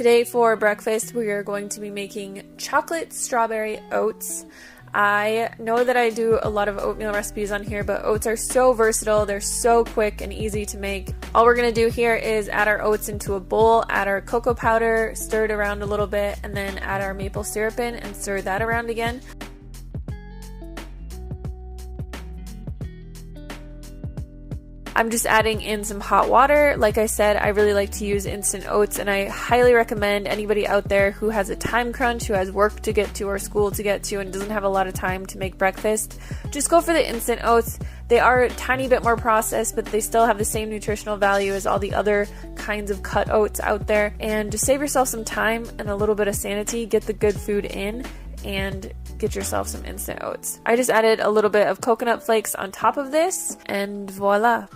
Today for breakfast, we are going to be making chocolate strawberry oats. I know that I do a lot of oatmeal recipes on here, but oats are so versatile. They're so quick and easy to make. All we're going to do here is add our oats into a bowl, add our cocoa powder, stir it around a little bit, and then add our maple syrup in and stir that around again. I'm just adding in some hot water. Like I said, I really like to use instant oats, and I highly recommend anybody out there who has a time crunch, who has work to get to or school to get to and doesn't have a lot of time to make breakfast, just go for the instant oats. They are a tiny bit more processed, but they still have the same nutritional value as all the other kinds of cut oats out there. And just save yourself some time and a little bit of sanity, get the good food in, and get yourself some instant oats. I just added a little bit of coconut flakes on top of this, and voila.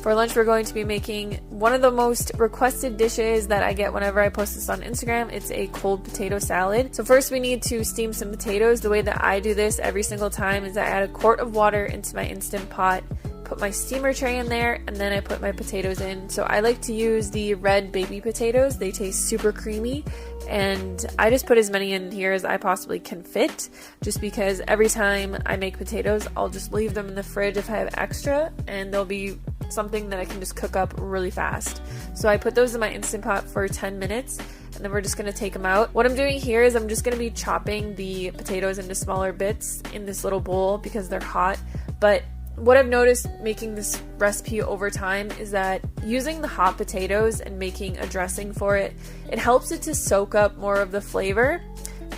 For lunch, we're going to be making one of the most requested dishes that I get whenever I post this on Instagram. It's a cold potato salad. So first we need to steam some potatoes. The way that I do this every single time is I add a quart of water into my Instant Pot, put my steamer tray in there, and then I put my potatoes in. So I like to use the red baby potatoes. They taste super creamy, and I just put as many in here as I possibly can fit, just because every time I make potatoes, I'll just leave them in the fridge if I have extra, and they'll be something that I can just cook up really fast. So I put those in my Instant Pot for 10 minutes, and then we're just going to take them out. What I'm doing here is I'm just going to be chopping the potatoes into smaller bits in this little bowl because they're hot. But what I've noticed making this recipe over time is that using the hot potatoes and making a dressing for it, it helps it to soak up more of the flavor,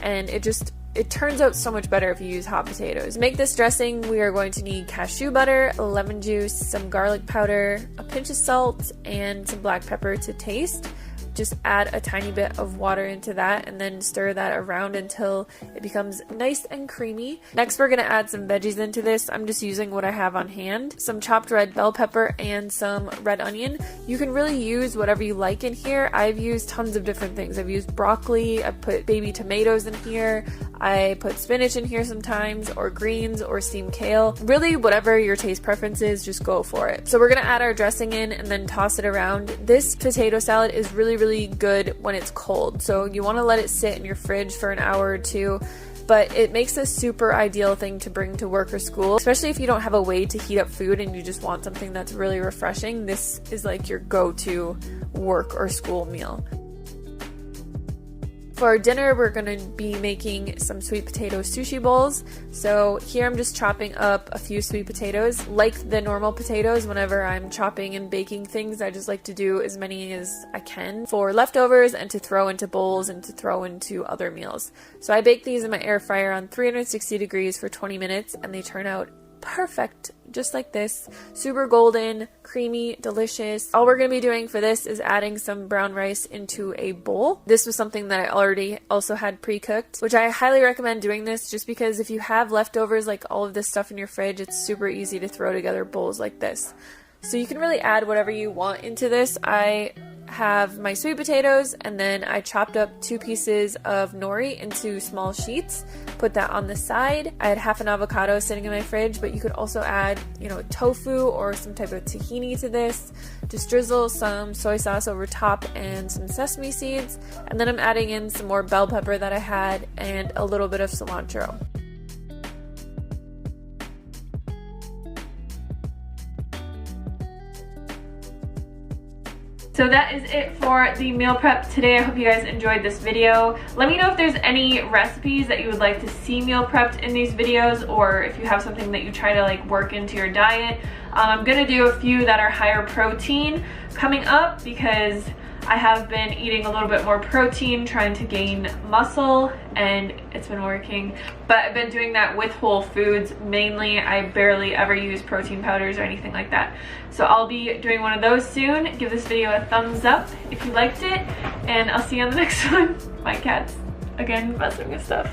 and it turns out so much better if you use hot potatoes. To make this dressing, we are going to need cashew butter, lemon juice, some garlic powder, a pinch of salt, and some black pepper to taste. Just add a tiny bit of water into that and then stir that around until it becomes nice and creamy. Next, we're going to add some veggies into this. I'm just using what I have on hand. Some chopped red bell pepper and some red onion. You can really use whatever you like in here. I've used tons of different things. I've used broccoli, I put baby tomatoes in here, I put spinach in here sometimes, or greens, or steamed kale. Really, whatever your taste preference is, just go for it. So we're going to add our dressing in and then toss it around. This potato salad is really good when it's cold, so you want to let it sit in your fridge for an hour or two, but it makes a super ideal thing to bring to work or school, especially if you don't have a way to heat up food and you just want something that's really refreshing. This is like your go-to work or school meal. For dinner, we're going to be making some sweet potato sushi bowls. So here I'm just chopping up a few sweet potatoes. Like the normal potatoes, whenever I'm chopping and baking things, I just like to do as many as I can for leftovers and to throw into bowls and to throw into other meals. So I bake these in my air fryer on 360 degrees for 20 minutes, and they turn out perfect, just like this. Super golden, creamy, delicious. All we're going to be doing for this is adding some brown rice into a bowl. This was something that I already also had pre-cooked, which I highly recommend doing this just because if you have leftovers, like all of this stuff in your fridge, it's super easy to throw together bowls like this. So you can really add whatever you want into this. I have my sweet potatoes, and then I chopped up 2 pieces of nori into small sheets, put that on the side. I had half an avocado sitting in my fridge, but you could also add, tofu or some type of tahini to this. Just drizzle some soy sauce over top and some sesame seeds, and then I'm adding in some more bell pepper that I had and a little bit of cilantro. So that is it for the meal prep today. I hope you guys enjoyed this video. Let me know if there's any recipes that you would like to see meal prepped in these videos, or if you have something that you try to work into your diet. I'm gonna do a few that are higher protein coming up because I have been eating a little bit more protein, trying to gain muscle, and it's been working. But I've been doing that with whole foods mainly. I barely ever use protein powders or anything like that. So I'll be doing one of those soon. Give this video a thumbs up if you liked it, and I'll see you on the next one. My cat's again messing with stuff.